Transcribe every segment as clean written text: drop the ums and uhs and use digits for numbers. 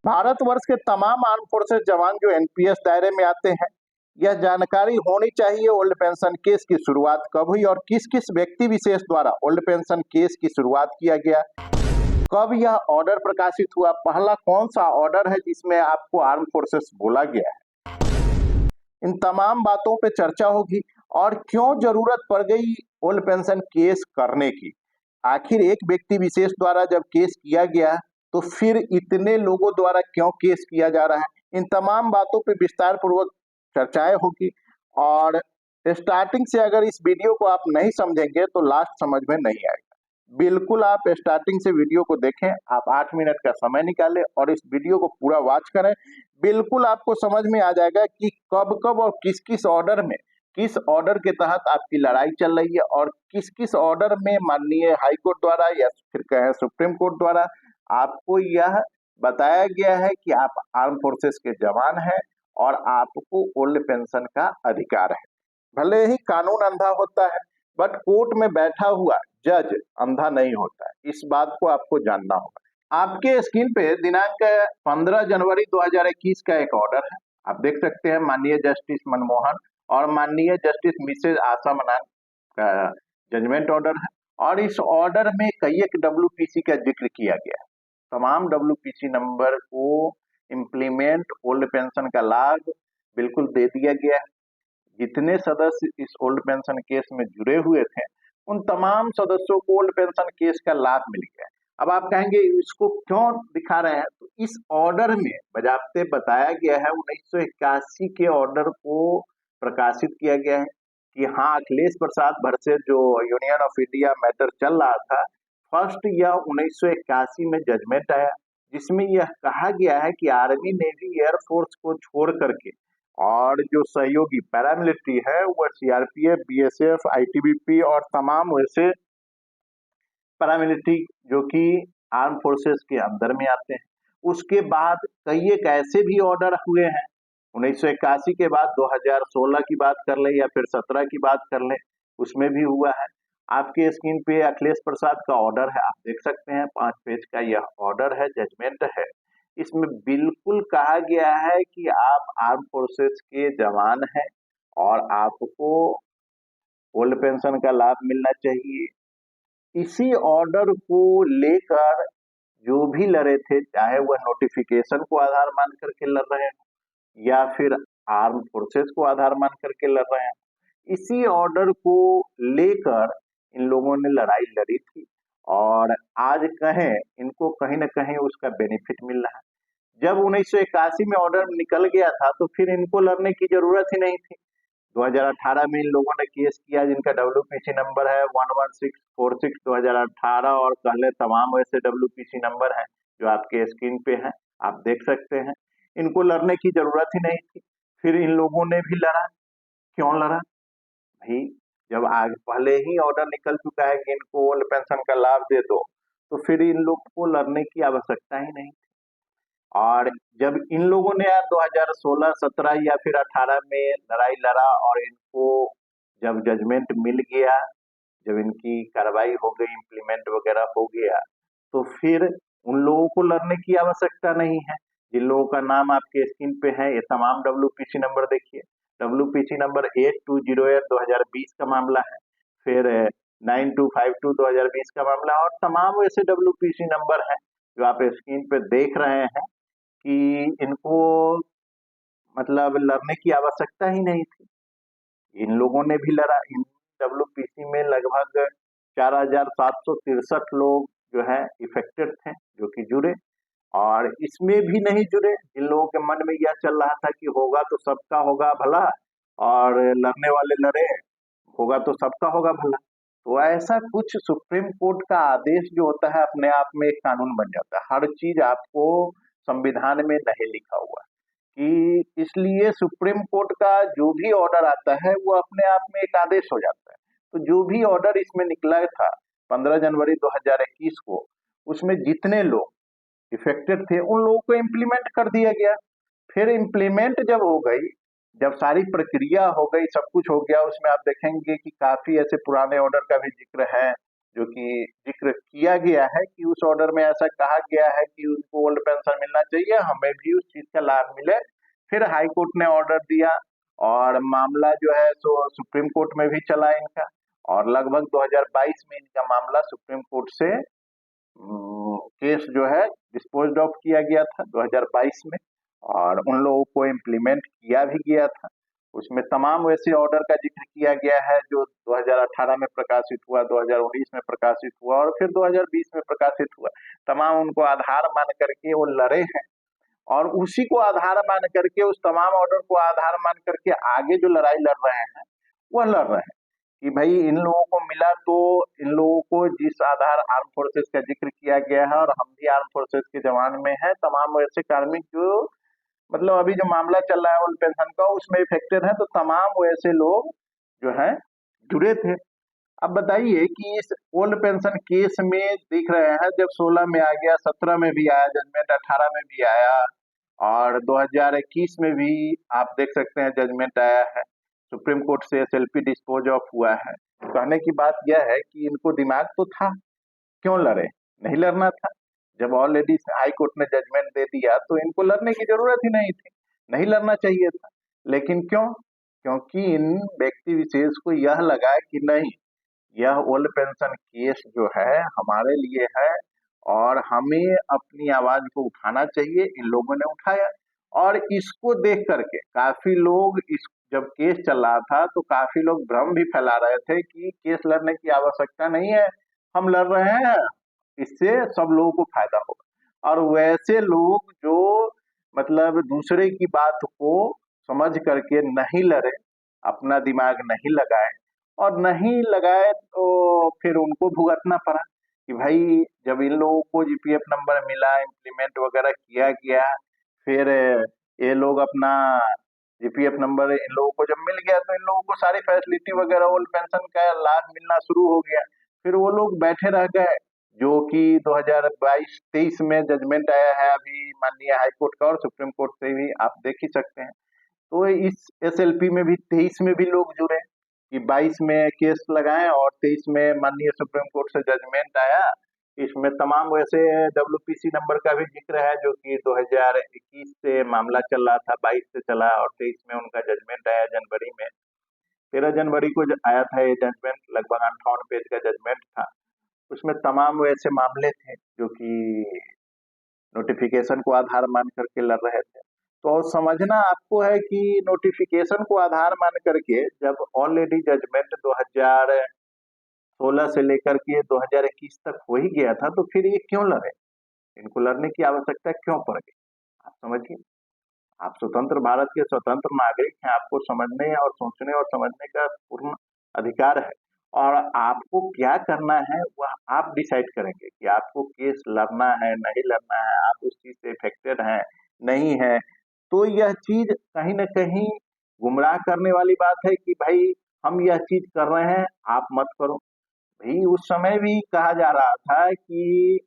भारतवर्ष के तमाम arm forces जवान जो एनपीएस दायरे में आते हैं, यह जानकारी होनी चाहिए ओल्ड पेंशन केस की शुरुआत कब हुई और किस किस व्यक्ति विशेष द्वारा ओल्ड पेंशन केस की शुरुआत किया गया, कब यह ऑर्डर प्रकाशित हुआ, पहला कौन सा ऑर्डर है जिसमें आपको आर्म फोर्सेस बोला गया है। इन तमाम बातों पे चर्चा होगी और क्यों जरूरत पड़ गई ओल्ड पेंशन केस करने की। आखिर एक व्यक्ति विशेष द्वारा जब केस किया गया तो फिर इतने लोगों द्वारा क्यों केस किया जा रहा है। इन तमाम बातों पे विस्तार पूर्वक चर्चाएं होगी और स्टार्टिंग से अगर इस वीडियो को आप नहीं समझेंगे तो लास्ट समझ में नहीं आएगा। बिल्कुल आप स्टार्टिंग से वीडियो को देखें, आप 8 मिनट का समय निकालें और इस वीडियो को पूरा वॉच करें। बिल्कुल आपको समझ में आ जाएगा कि कब कब और किस किस ऑर्डर में, किस ऑर्डर के तहत आपकी लड़ाई चल रही है और किस किस ऑर्डर में माननीय हाई कोर्ट द्वारा या फिर कहें सुप्रीम कोर्ट द्वारा आपको यह बताया गया है कि आप आर्म फोर्सेस के जवान हैं और आपको ओल्ड पेंशन का अधिकार है। भले ही कानून अंधा होता है बट कोर्ट में बैठा हुआ जज अंधा नहीं होता है, इस बात को आपको जानना होगा। आपके स्क्रीन पे दिनांक 15 जनवरी 2021 का एक ऑर्डर है, आप देख सकते हैं। माननीय जस्टिस मनमोहन और माननीय जस्टिस मिसेज आशा मनान का जजमेंट ऑर्डर है और इस ऑर्डर में कई एक डब्ल्यूपीसी का जिक्र किया गया है। तमाम डब्ल्यूपीसी नंबर को इम्प्लीमेंट ओल्ड पेंशन का लाभ बिल्कुल दे दिया गया है। जितने सदस्य इस ओल्ड पेंशन केस में जुड़े हुए थे उन तमाम सदस्यों को ओल्ड पेंशन केस का लाभ मिल गया। अब आप कहेंगे इसको क्यों दिखा रहे हैं, तो इस ऑर्डर में बजाते बताया गया है 1981 के ऑर्डर को प्रकाशित किया गया है कि हाँ, अखिलेश प्रसाद वर्सेस जो यूनियन ऑफ इंडिया मैटर चल रहा था, फर्स्ट यह 1981 में जजमेंट आया जिसमें यह कहा गया है कि आर्मी नेवी एयरफोर्स को छोड़ करके और जो सहयोगी पैरामिलिट्री है वह सीआरपीएफ, बीएसएफ, आईटीबीपी और तमाम वैसे पैरामिलिट्री जो कि आर्म फोर्सेस के अंदर में आते हैं। उसके बाद कई एक ऐसे भी ऑर्डर हुए हैं 1981 के बाद, 2016 की बात कर ले या फिर 17 की बात कर ले, उसमें भी हुआ है। आपके स्क्रीन पे अखिलेश प्रसाद का ऑर्डर है, आप देख सकते हैं 5 पेज का यह ऑर्डर है, जजमेंट है। इसमें बिल्कुल कहा गया है कि आप आर्म फोर्सेस के जवान हैं और आपको ओल्ड पेंशन का लाभ मिलना चाहिए। इसी ऑर्डर को लेकर जो भी लड़े थे, चाहे वह नोटिफिकेशन को आधार मान करके लड़ रहे हैं या फिर आर्म फोर्सेस को आधार मान करके लड़ रहे हैं, इसी ऑर्डर को लेकर इन लोगों ने लड़ाई लड़ी थी और आज कहें इनको कहीं ना कहीं उसका बेनिफिट मिल रहा है। जब 1981 में ऑर्डर निकल गया था तो फिर इनको लड़ने की जरूरत ही नहीं थी। 2018 में इन लोगों ने केस किया जिनका डब्ल्यूपीसी नंबर है 11646 2018 और पहले तमाम वैसे डब्ल्यूपीसी नंबर हैं जो आपके स्क्रीन पे हैं, आप देख सकते हैं। इनको लड़ने की जरूरत ही नहीं थी, फिर इन लोगों ने भी लड़ा। क्यों लड़ा भाई? जब आगे पहले ही ऑर्डर निकल चुका है कि इनको ओल्ड पेंशन का लाभ दे दो, तो फिर इन लोग को लड़ने की आवश्यकता ही नहीं। और जब इन लोगों ने 2016, 17 या फिर 18 में लड़ाई लड़ा और इनको जब जजमेंट मिल गया, जब इनकी कार्रवाई हो गई, इम्प्लीमेंट वगैरह हो गया, तो फिर उन लोगों को लड़ने की आवश्यकता नहीं है। जिन लोगों का नाम आपके स्क्रीन पे है, ये तमाम डब्ल्यूपीसी नंबर देखिए। डब्ल्यूपीसी नंबर 8208 2020 का मामला है, फिर 9252 2020 का मामला है और तमाम वैसे डब्ल्यूपीसी नंबर हैं जो आप स्क्रीन पे देख रहे हैं कि इनको मतलब लड़ने की आवश्यकता ही नहीं थी। इन लोगों ने भी लड़ा। इन डब्ल्यूपीसी में लगभग 4763 लोग जो है इफेक्टेड थे जो कि जुड़े, और इसमें भी नहीं जुड़े जिन लोगों के मन में यह चल रहा था कि होगा तो सबका होगा भला और लड़ने वाले लड़े, होगा तो सबका होगा भला। तो ऐसा कुछ सुप्रीम कोर्ट का आदेश जो होता है अपने आप में एक कानून बन जाता है। हर चीज आपको संविधान में नहीं लिखा हुआ कि इसलिए सुप्रीम कोर्ट का जो भी ऑर्डर आता है वो अपने आप में एक आदेश हो जाता है। तो जो भी ऑर्डर इसमें निकला था 15 जनवरी 2021 को, उसमें जितने लोग इफेक्टेड थे उन लोगों को इम्प्लीमेंट कर दिया गया। फिर इम्प्लीमेंट जब हो गई, जब सारी प्रक्रिया हो गई, सब कुछ हो गया, उसमें आप देखेंगे कि काफी ऐसे पुराने ऑर्डर का भी जिक्र है जो कि जिक्र किया गया है कि उस ऑर्डर में ऐसा कहा गया है कि उनको ओल्ड पेंशन मिलना चाहिए, हमें भी उस चीज का लाभ मिले। फिर हाई कोर्ट ने ऑर्डर दिया और मामला जो है सो सुप्रीम कोर्ट में भी चला इनका, और लगभग 2022 में इनका मामला सुप्रीम कोर्ट से केस जो है डिस्पोज ऑफ किया गया था 2022 में, और उन लोगों को इम्प्लीमेंट किया भी गया था। उसमें तमाम वैसे ऑर्डर का जिक्र किया गया है जो 2018 में प्रकाशित हुआ, 2019 में प्रकाशित हुआ और फिर 2020 में प्रकाशित हुआ। तमाम उनको आधार मान करके वो लड़े हैं, और उसी को आधार मान करके, उस तमाम ऑर्डर को आधार मान करके आगे जो लड़ाई लड़ रहे हैं वह लड़ रहे हैं कि भाई इन लोगों को मिला तो इन लोगों को जिस आधार आर्म फोर्सेस का जिक्र किया गया है, और हम भी आर्म फोर्सेस के जवान में हैं, तमाम वैसे कार्मिक जो मतलब अभी जो मामला चल रहा है ओल्ड पेंशन का उसमें इफेक्टेड है, तो तमाम वैसे लोग जो है जुड़े थे। अब बताइए कि इस ओल्ड पेंशन केस में देख रहे हैं, जब 16 में आ गया, 17 में भी आया जजमेंट, 18 में भी आया और 2021 में भी आप देख सकते हैं जजमेंट आया है, सुप्रीम कोर्ट से एसएलपी डिस्पोज ऑफ हुआ है। कहने की बात यह है कि इनको दिमाग तो था, क्यों लड़े? नहीं लड़ना था। जब ऑलरेडी हाई कोर्ट ने जजमेंट दे दिया तो इनको लड़ने की जरूरत ही नहीं थी, नहीं लड़ना चाहिए था। लेकिन क्यों? क्योंकि इन व्यक्ति विशेष को यह लगा कि नहीं, यह ओल्ड पेंशन केस जो है हमारे लिए है और हमें अपनी आवाज को उठाना चाहिए। इन लोगों ने उठाया, और इसको देख करके काफी लोग, इस जब केस चल रहा था तो काफी लोग भ्रम भी फैला रहे थे कि केस लड़ने की आवश्यकता नहीं है, हम लड़ रहे हैं, इससे सब लोगों को फायदा होगा। और वैसे लोग जो मतलब दूसरे की बात को समझ करके नहीं लड़े, अपना दिमाग नहीं लगाए, और नहीं लगाए तो फिर उनको भुगतना पड़ा कि भाई जब इन लोगों को जीपीएफ नंबर मिला, इम्प्लीमेंट वगैरह किया गया, फिर ये लोग अपना जीपीएफ नंबर इन लोगों को जब मिल गया तो इन लोगों को सारी फैसिलिटी वगैरह ओल्ड पेंशन का लाभ मिलना शुरू हो गया। फिर वो लोग बैठे रह गए, जो कि 2022-23 में जजमेंट आया है अभी माननीय हाई कोर्ट का, और सुप्रीम कोर्ट से भी आप देख ही सकते हैं। तो इस एसएलपी में भी 23 में भी लोग जुड़े कि 22 में केस लगाएं और 23 में माननीय सुप्रीम कोर्ट से जजमेंट आया। इसमें तमाम वैसे डब्ल्यूपीसी नंबर का भी जिक्र है जो कि 2021 से मामला चल रहा था, 22 से चला और 23 में उनका जजमेंट आया जनवरी में। 13 जनवरी को आया था ये जजमेंट, लगभग 58 पेज का जजमेंट था। उसमें तमाम वैसे मामले थे जो कि नोटिफिकेशन को आधार मान करके लड़ रहे थे। तो समझना आपको है कि नोटिफिकेशन को आधार मान करके जब ऑलरेडी जजमेंट 2016 से लेकर के 2021 तक हो ही गया था, तो फिर ये क्यों लड़े? इनको लड़ने की आवश्यकता क्यों पड़ गई? आप समझिए, आप स्वतंत्र भारत के स्वतंत्र नागरिक हैं, आपको समझने और सोचने और समझने का पूर्ण अधिकार है, और आपको क्या करना है वह आप डिसाइड करेंगे कि आपको केस लड़ना है नहीं लड़ना है, आप उस चीज से इफेक्टेड हैं नहीं है। तो यह चीज कहीं ना कहीं गुमराह करने वाली बात है कि भाई हम यह चीज कर रहे हैं, आप मत करो। भाई उस समय भी कहा जा रहा था कि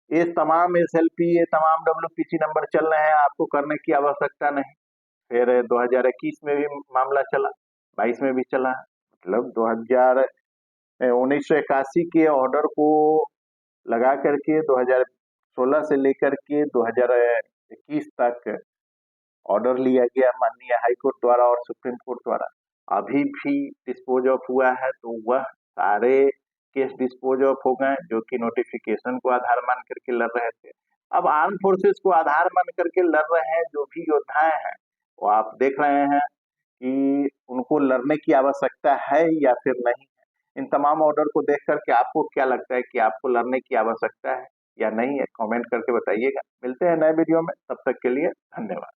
ये तमाम एसएलपी, ये तमाम डब्ल्यूपीसी नंबर चल रहे हैं, आपको करने की आवश्यकता नहीं। फिर 2021 में भी मामला चला, 22 में भी चला, मतलब 1981 के ऑर्डर को लगा करके 2016 से लेकर के 2021 तक ऑर्डर लिया गया माननीय हाई कोर्ट द्वारा और सुप्रीम कोर्ट द्वारा। अभी भी डिस्पोज ऑफ हुआ है, तो वह सारे केस डिस्पोज ऑफ हो गए जो कि नोटिफिकेशन को आधार मान करके लड़ रहे थे। अब आर्म फोर्सेस को आधार मान करके लड़ रहे हैं जो भी योद्धाएं हैं, वो आप देख रहे हैं कि उनको लड़ने की आवश्यकता है या फिर नहीं है। इन तमाम ऑर्डर को देख करके आपको क्या लगता है कि आपको लड़ने की आवश्यकता है या नहीं है? कमेंट करके बताइएगा। मिलते हैं नए वीडियो में, तब तक के लिए धन्यवाद।